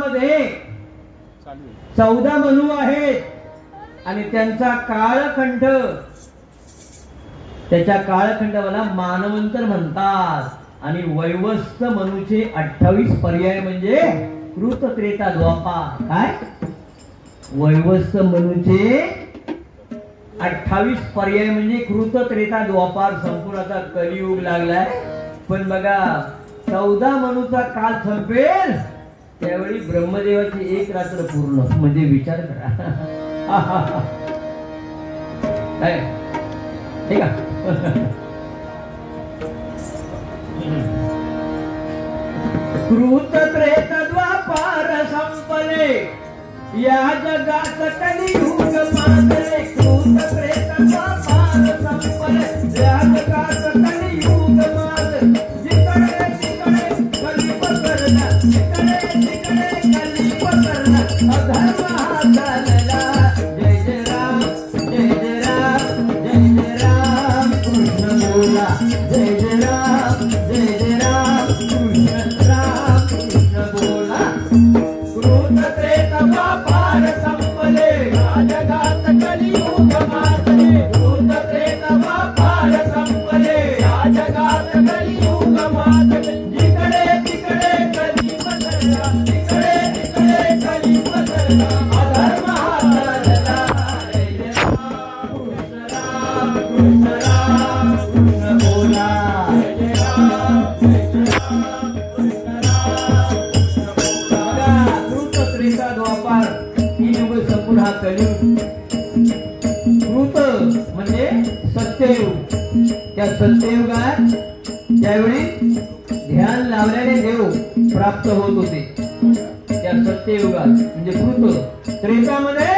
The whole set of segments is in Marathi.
मध्ये 14 मनू आहेत आणि त्यांचा काळखंड, त्याच्या काळखंडाला मानवंतर म्हणतात आणि वैवस्त मनूचे 28 पर्याय म्हणजे कृत त्रेता द्वापार. काय वैवस्त मनूचे 28 पर्याय म्हणजे कृत त्रेता द्वापार संपूर्ण. आता कलियुग लागलाय पण बघा 14 मनूचा काल संपेल त्यावेळी ब्रह्मदेवाची एक रात्र पूर्ण. म्हणजे विचार करा. काय ठीक आहे. कृत त्रेता द्वापार संपले या जगात कलियुग माजले. कृत त्रेता द्वापार संपले या जगात कलियुग माजले. जिकडे तिकडे कलिप करना, जिकडे तिकडे कलिप करना, अधर्म हा चालला. जय जय राम, जय जय राम, जय जय राम कृष्ण बोला. जय जय राम, जय जय राम कृष्ण राम कृष्ण बोला. कृत त्रेता द्वापार संपले या जगात कलियुग माजले. कृत त्रेता द्वापार संपले या जगात कलियुग माजले. जिकडे तिकडे कलिप करना, जिकडे तिकडे कलिप करना, अधर्म हा चालला. जय जय राम कृष्ण राम कृष्ण राम कृष्ण बोला. जय जय राम, जय जय राम कृष्ण राम कृष्ण बोला. कृत त्रेता द्वापार ही युग संपूर्ण हा कलियुग. कृत म्हणजे सत्ययुग. त्या सत्ययुगात त्यावेळी ध्यान लावल्याने देव प्राप्त होत होते. त्या सत्ययुगात म्हणजे कृत. त्रेतामध्ये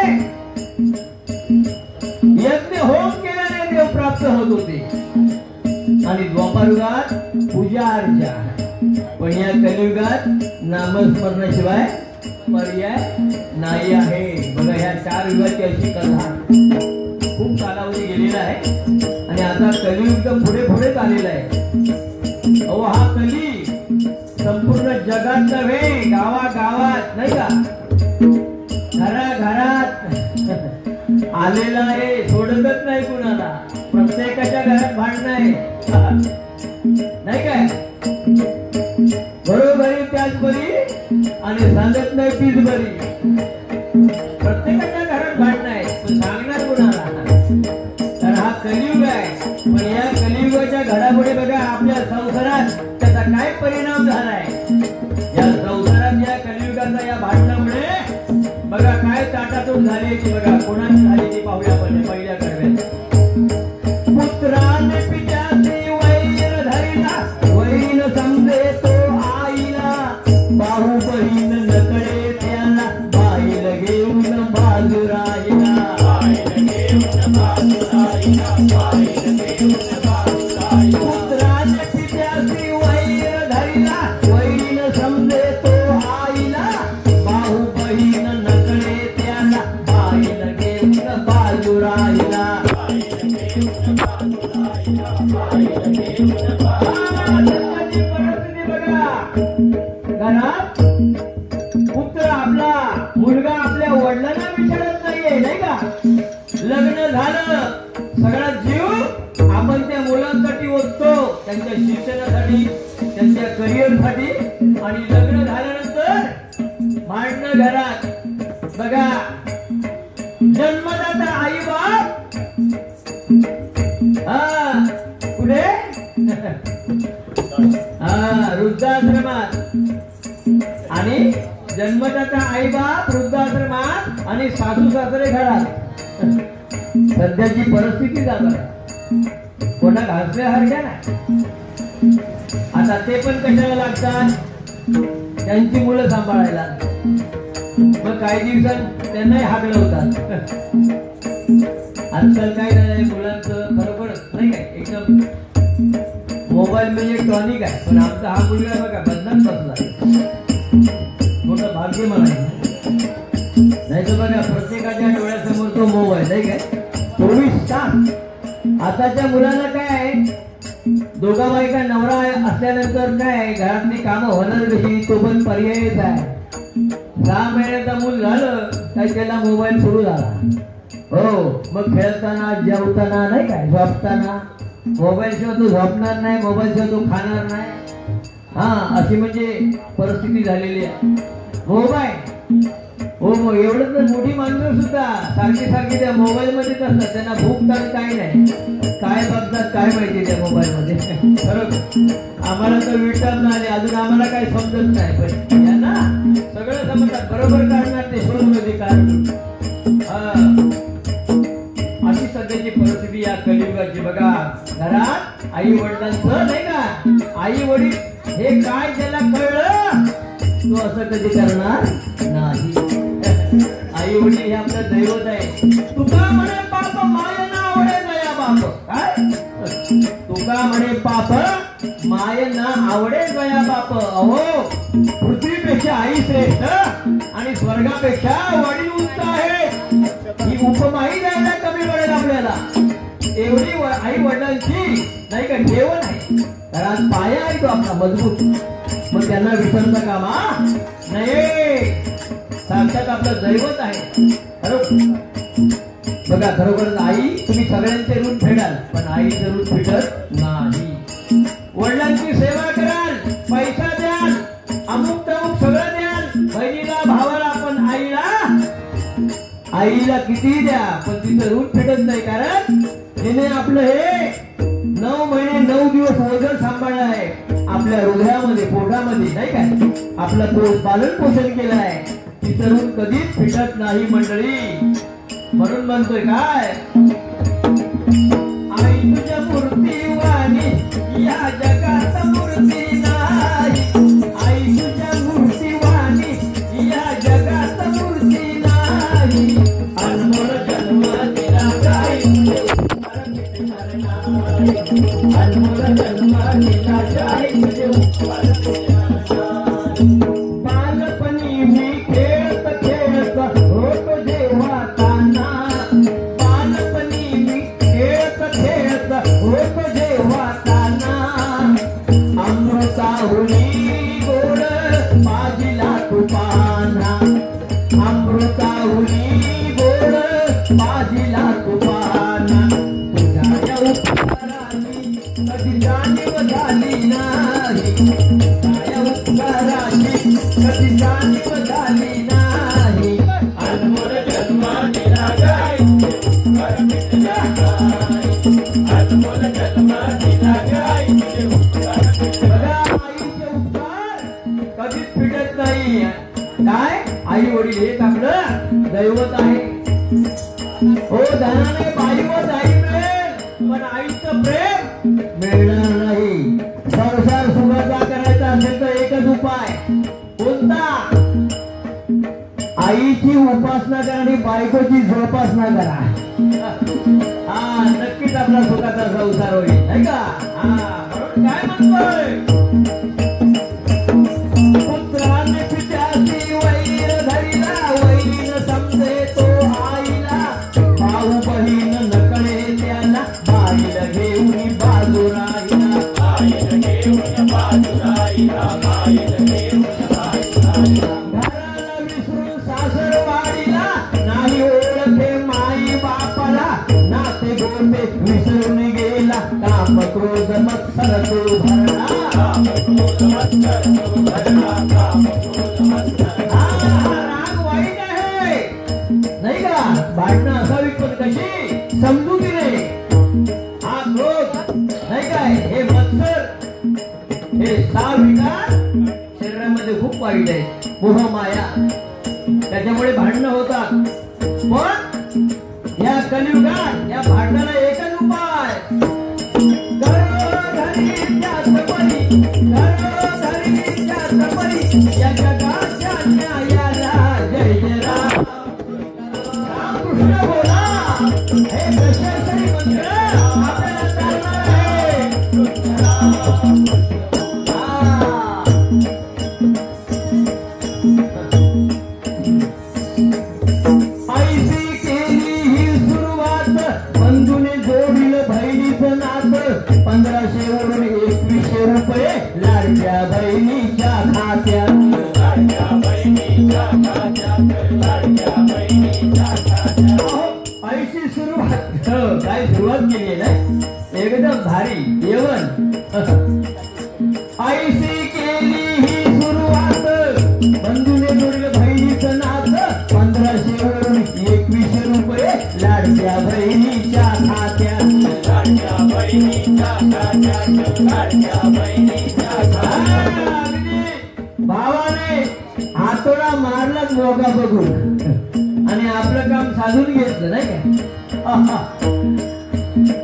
यज्ञ होम केल्याने देव प्राप्त होत होते आणि द्वापार युगात पूजा अर्चा. पण या कलियुगात नामस्मरणाशिवाय पर्याय नाही आहे. बघा ह्या 4 युगाची अशी कथा. खूप कालावधी गेलेला आहे आणि आता कलियुग तर पुढे पुढे चाललेला आहे. अहो हा कली संपूर्ण जगात नव्हे, गावागावात नाही का, घराघरात आलेला आहे. सोडतच नाही कुणाला. प्रत्येकाच्या घरात भांडण आहे नाही काय. बरोबरी त्याच बरी आणि सांगत नाही तीच बरी. प्रत्येकाच्या घरात भांडण आहे पण सांगणार कुणाला. तर हा कलियुग आहे. पण या कलियुगाच्या घडामोडी बघा आपल्या संसारात त्याचा काय परिणाम झालाय. या संसारात या कलियुगाचा या भांडणामुळे बघा काय ताटातूट झाली ती. बघा कोणाची झाली ती पाहूया आपण पहिल्या कडव्यात. पुत्राने पित्याची वैर धरिला, वैन समजे तो आईला. बाहू बहीण नकडे त्याला, बाईल घेऊन बाजूराईला. बाईल घेऊन बाजूराईला, बाईल घेऊन बाजूराईला. पुत्राने पित्याची वैर धरिला, वैन समजे तो आईला. बाहू बहीण नकडे त्याला, बाईल घेऊन बाजूराईला. घरात पुत्र आपला मुलगा आपल्या वडिलांना विचारत नाहीये नाही का. लग्न झालं सगळा जीव आपण त्या मुलांसाठी ओततो, त्यांच्या शिक्षणासाठी, त्यांच्या करिअरसाठी. आणि लग्न झाल्यानंतर भांडणं घरात. बघा जन्मदाता आई बाप पुढे वृद्धाश्रमात आणि जन्मदाता आई बाप वृद्धाश्रमात आणि सासू सासरे घरात. सध्याची परिस्थिती जातात कोणा घासल्यासारख्या नाही. आता ते पण कशाला लागतात, त्यांची मुलं सांभाळायला. मग काही दिवसात त्यांनाही हागलं होतात. आजकाल काय झालंय मुलांचं खरोखर नाही काय एकदम मोबाईल म्हणजे टॉनिक आहे. पण आमचा हा मुलगा बघा बदनाम बसला. मोठं भाग्य म्हणायचं नाही तर बघा प्रत्येकाच्या डोळ्यासमोर तो मोबाईल नाही काय 24 तास. आताच्या मुलांना काय दोघा बायका नवरा असल्यानंतर काय घरातली कामं होणार कशी तो पण पर्यायच आहे. 6 महिन्याचा मूल झालं काय त्याला मोबाईल सुरू झाला. हो, मग खेळताना जेवताना नाही काय झोपताना मोबाईल शिवाय तू झोपणार नाही, मोबाईल शिवाय तू खाणार नाही. हा, अशी म्हणजे परिस्थिती झालेली आहे. मोबाईल हो, मग एवढं तर मोठी माणसं सुद्धा सारखी सारखी त्या मोबाईल मध्येच असतात. त्यांना भूक तर काही नाही, काय बघतात काय माहिती त्या मोबाईल मध्ये. खरं आम्हाला तर विचार नाही, अजून आम्हाला काही समजत नाही, पण यांना सगळं समजतात. बरोबर काढणार ते शोधमध्ये कारण. अशी सध्याची परिस्थिती या कलियुगाची. बघा, घरात आई वडिलांचं नाही का, आई वडील हे काय त्याला कळलं तो असं कधी करणार नाही. आई वडील हे आपलं दैवत आहे. तुका म्हणे पाप माय ना आवडे गया बाप. काय तुका म्हणे पाप माय ना आवडे गया बाप. अहो, पृथ्वीपेक्षा आई श्रेष्ठ आणि स्वर्गापेक्षा वडील उंच आहे. ही उपमाही द्यायला कमी पडेल आपल्याला. एवढी आई वडिलांची नाही का जेवण आहे. घरात पाया आहे तो आपला मजबूत. मग त्यांना विसरता कामा नाही. साक्षात आपलं दैवत आहे. बघा, खरोखरच आई तुम्ही सगळ्यांचे ऋण फेडाल, पण आईचं ऋण फेडत नाही. वडिलांची सेवा कराल, पैसा द्याल, अमुक तमुक सगळं द्याल, बहिणीला भावाला, पण आईला किती द्या पण तिचं ऋण फेडत नाही. कारण तिने आपलं हे 9 महिने 9 दिवस वजन सांभाळलं आहे. आपल्या हृदयामध्ये पोटामध्ये नाही काय आपलं पालन पोषण केलं आहे. तिचं ऋण कधीच फिटत नाही मंडळी. म्हणून म्हणतोय काय, आई तुझ्या मूर्ती वाणी या जगात मूर्ती नाही. आई तुझ्या मूर्ती वाणी या जगात मूर्ती नाही. अनमोल जन्म दिला काय, अनमोल जन्म दिला काय. बालपणी मी खेळत खेळत होतो जेव्हा ताना. बालपणी मी खेळत खेळत होतो जेव्हा ताना. अमृताहुनी गोड बाजीला तुपाना. अमृताहुनी गोड बाजीला तुपाना. तुझ्या उपकाराची कधी जाणीव झाली नाही. तुझ्या उपकाराची कधी जाणीव झाली नाही. अनमोल जन्म दिला काय, अनमोल जन्म दिला काय. बघा, आईचे उपकार कधीच फिटत नाही. काय आई वडील हेच आपलं दैवत आहे. हो, धनाने बाईवर आई मिळेल, पण आईचं प्रेम मिळणार नाही. संसार सुखाचा करायचा असेल तर एकच उपाय कोणता, आईची उपासना करा आणि बायकोची जोपासना करा. हा, नक्कीच आपला सुखाचा संसार होईल नाही का. म्हणून काय म्हणतोय, पुत्राने पित्याची वैर धरिला, वैरीन समजे तो आईला. भाऊ बहीण नकळे त्याला, बाईला घेऊन बाजू राहिला. बाईला घेऊन बाजू राहिला. बाईला घेऊन बाजू राहिला. घराला विसरून सासरवाडीला, नाही ओळखे माई बापाला. नाते गोते विसरून गेला, काम क्रोध मत्सर तो भरला. काम क्रोध मत्सर तो भरला. काम क्रोध मत्सर. राग वाईट आहे नाही का, भांडणं असावी पण कशी समजुतीने. हा क्रोध नाही काय, हे मत्सर, हे 6 विकार शरीरामध्ये खूप वाईट आहे. मोह माया, त्याच्यामुळे भांडणं होतात. पण या कलियुगात या भांडणाला एकच उपाय, घरोघरी जात परी, घरोघरी जात परी. या जगाच्या न्यायाला जय जय राम. रामकृष्ण बोला, हे दशरथी मंत्र आपल्याला चालणार आहे. आईची केली ही सुरुवात, बंधूने जोडील ऐशी सुरुवात काय सुरुवात केली ना एकदम भारी जेवण ऐशी केली ही सुरुवात बंधूने दुर्ग बहिणीचं नात 1500 वरून 2100 रुपये लाडक्या बहिणीच्या खात्यात भावाने हातोडा मारलाच मोका बघून आणि आपलं काम साधून घेतलं नाही का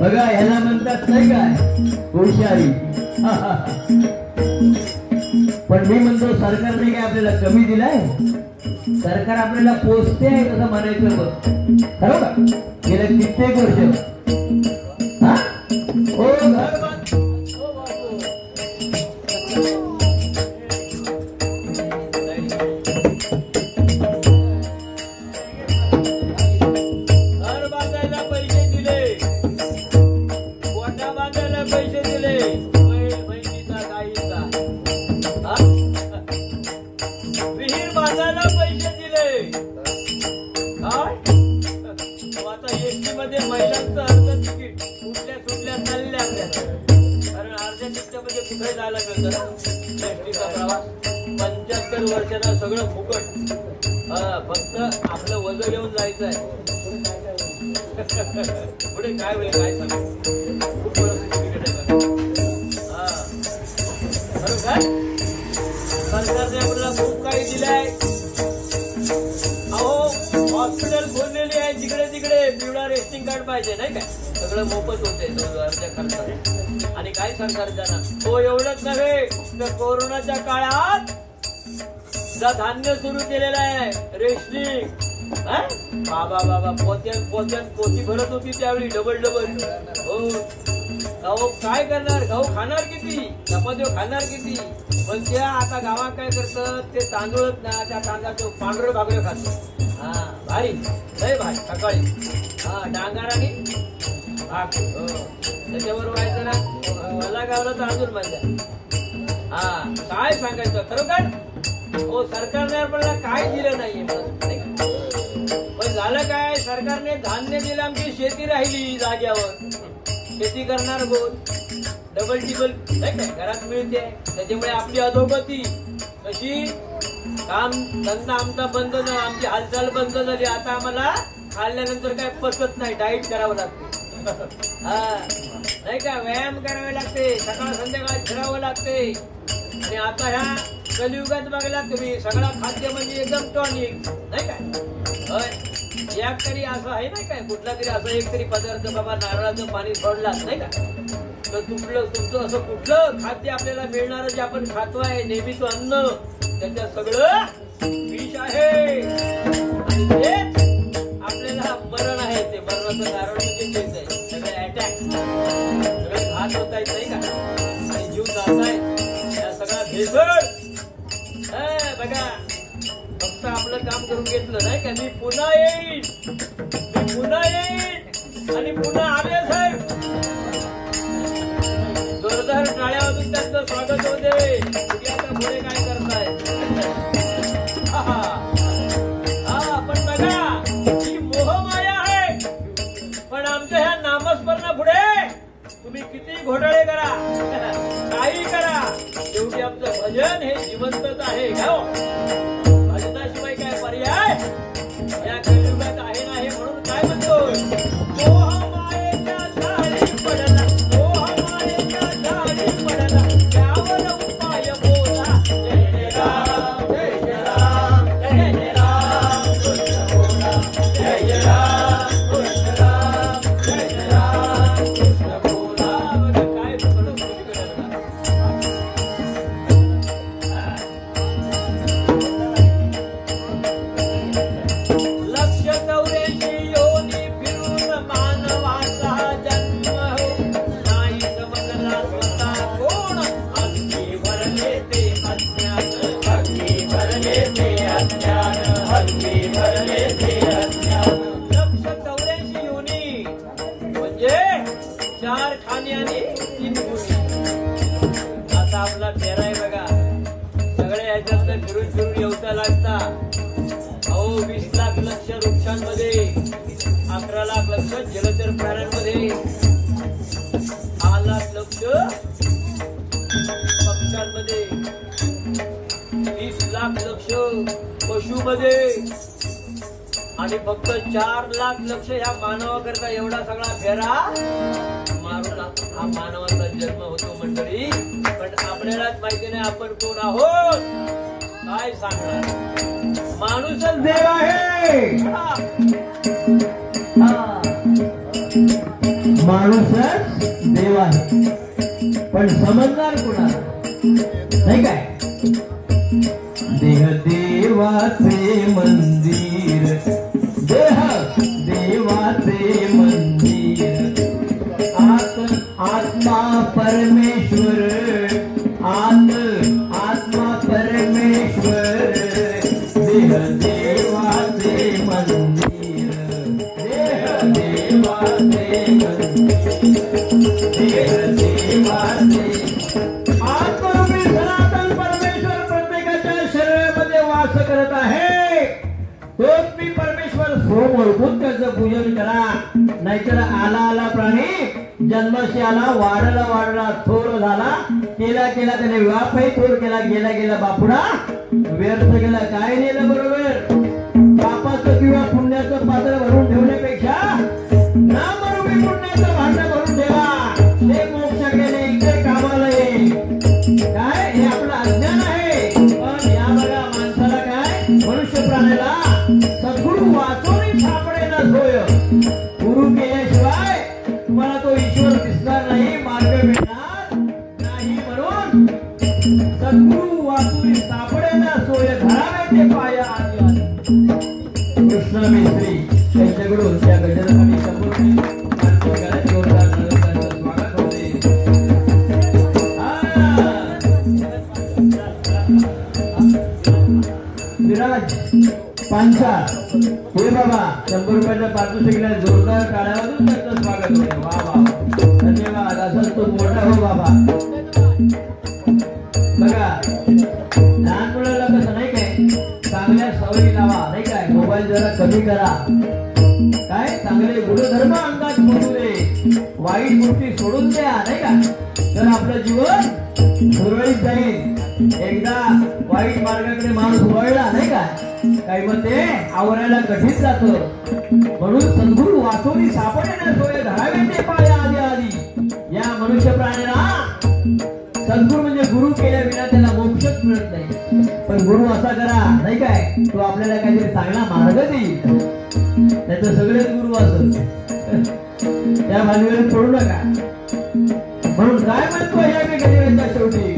बघा ह्याला म्हणतात नाही काय हुशारी पण मी म्हणतो सरकारने काय आपल्याला कमी दिलाय सरकार आपल्याला पोचते आहे कसं म्हणायचं बघ खरं का गेल्या कित्येक वर्ष हा हो घर सगळं फुकट फक्त आपलं वजन घेऊन जायचंय पुढे काय होईल काय सांग खूप काय सरकारने आपल्याला खूप काही दिलंय अहो हॉस्पिटल खोललेली आहे जिकडे तिकडे पिवळा रेशनिंग कार्ड पाहिजे नाही काय सगळं मोफत होते 2000च्या खर्चाने आणि काय सरकार जाणार हो एवढंच नव्हे तर कोरोनाच्या काळात धान्य सुरू केलेलं आहे रेशनिंग बाबा बाबा पोती भरत होती त्यावेळी डबल हो गहू काय करणार गहू खाणार किती चपाती खाणार किती पण त्या आता गावात काय करतात ते तांदूळच ना त्या तांदळाचं पांढरं भाकरी खात हा भारी लय भारी सकाळी हा डांगर आणि भाकरी हो त्याच्यावर व्हायचं ना मला गावला तर अजून मजा हा काय सांगायचं खरोखर हो सरकारने आपल्याला काय दिलं नाहीये पण झालं काय सरकारने धान्य दिलं आमची शेती राहिली जाग्यावर शेती करणार कोण डबल टिबल नाही काय घरात मिळते त्याच्यामुळे आपली अधोगती कशी काम धंदा आमचा बंद झाला आमची हालचाल बंद झाली आता आम्हाला खाल्ल्यानंतर काय पचत नाही डाईट करावं लागते हा नाही का व्यायाम करावे लागते सकाळ संध्याकाळ फिरावं लागते आणि आता ह्या कलियुगात बघला तुम्ही सगळा खाद्य म्हणजे एकदम टॉनिक नाही काय एक तरी असं आहे नाही काय कुठला तरी असं एक तरी पदार्थ बाबा नारळाचं पाणी सोडलाच नाही का तर तुमचं असं कुठलं खाद्य आपल्याला मिळणार जे आपण खातोय नेहमीच अन्न त्याच्यात सगळं विष आहे आणि तेच आपल्याला मरण आहे ते मरणाचं कारण म्हणजे तेच आहे सगळे अटॅक सगळे घात होत आहेत नाही का आणि जीव जात आहे या सगळा भेसळ बघा फक्त आपलं काम करून घेतलं नाही का मी पुन्हा येईन आणि पुन्हा आले साहेब जोरदार टाळ्या वाजून त्यांचं स्वागत होते आता पुढे काय करताय हा पण बघा ही मोहमाया आहे पण आमच्या ह्या नामस्मरणा पुढे तुम्ही किती घोटाळे करा काही करा शेवटी आमचं भजन हे जिवंतच आहे घ्या भजनाशिवाय काय पर्याय या कलियुगात आहे ना हे म्हणून काय म्हणतोय मोहमायेच्या झाडी पडला मोहमायेच्या झाडी पडला त्यावर उपाय बोला जय राम जय राम जय राम कृष्ण बोला जय राम कृष्ण राम जय राम कृष्ण बोला काय पशुमध्ये आणि फक्त 4 लाख लक्ष ह्या मानवाकरता एवढा सगळा फेरा मारून हा मानवाचा जन्म होतो मंडळी. पण आपल्यालाच माहिती नाही आपण कोण आहोत. काय सांगणार, माणूसच देव आहे. माणूसच देव आहे, पण समजणार कोणाला नाही काय. देह देवाचे मंदिर, देह देवाचे मंदिर, आत्मा परमेश्वर, आत्मा परमेश्वर, देह देवाचे मंदिर, देह देवाचे मंदिर, देह देवाचे. आत्मरूपी सनातन परमेश्वर प्रत्येकाच्या शरीरामध्ये वास करत आहे. तोच मी परमेश्वर सोम ओळखून त्याचं पूजन करा. नाहीतर आला प्राणी जन्माशी आला, वाढला थोर झाला, केला त्याने विवाहही थोर केला, गेला बापुडा व्यर्थ गेला. काय नेलं बरोबर. पापाचं किंवा पुण्याचं पात्र भरून ठेवण्यापेक्षा नामरूपी पुण्याचं भांडं भरून ठेवा. ते मोक्ष गेले इकडे कामाला येईल. काय हे आपलं अज्ञान आहे. पण या बघा माणसाला काय, मनुष्य प्राण्याला सद्गुरू वाचून सापडेना सोय. गुरु केल्याशिवाय तुम्हाला तो ईश्वर दिसणार नाही, मार्ग मिळणार नाही. म्हणून सद्गुरू वाचून सापडेना सोय, धरावे ते पाया आधी. कृष्ण मिस्त्री त्यांच्याकडून त्या गजरामध्ये संपूर्ण स्वागत होते. विराज पांचा हे बाबा 100 रुपयाचा पारितोषिकला जोरदार टाळ्या वाजवून त्यांचं स्वागत होते. वा वा धन्यवाद. असंच तो मोठा हो बाबा. बघा लहान मुलाला कसं नाही काय, चांगल्या सवयी लावा नाही काय. मोबाईल जरा कमी करा. काय चांगले गुणधर्म अंगात बसू दे, वाईट गोष्टी सोडून द्या नाही का. तर आपलं जीवन सुरळीत जाईल. एकदा वाईट मार्गाकडे माणूस वळला नाही का, काही मग ते आवरायला कठीण जात. म्हणून सद्गुरू वाचवणी सापडणे सोय, धरावे ते पाया आधी. या मनुष्य प्राण्याला सद्गुरू म्हणजे गुरु केल्या विना त्याला मोक्षच मिळत नाही. पण गुरु असा करा नाही काय, तो आपल्याला काहीतरी चांगला मार्ग देईल. त्याचं सगळेच गुरु असत, त्या भानगडीत पडू नका. म्हणून काय म्हणतो या मी गणिताच्या शेवटी,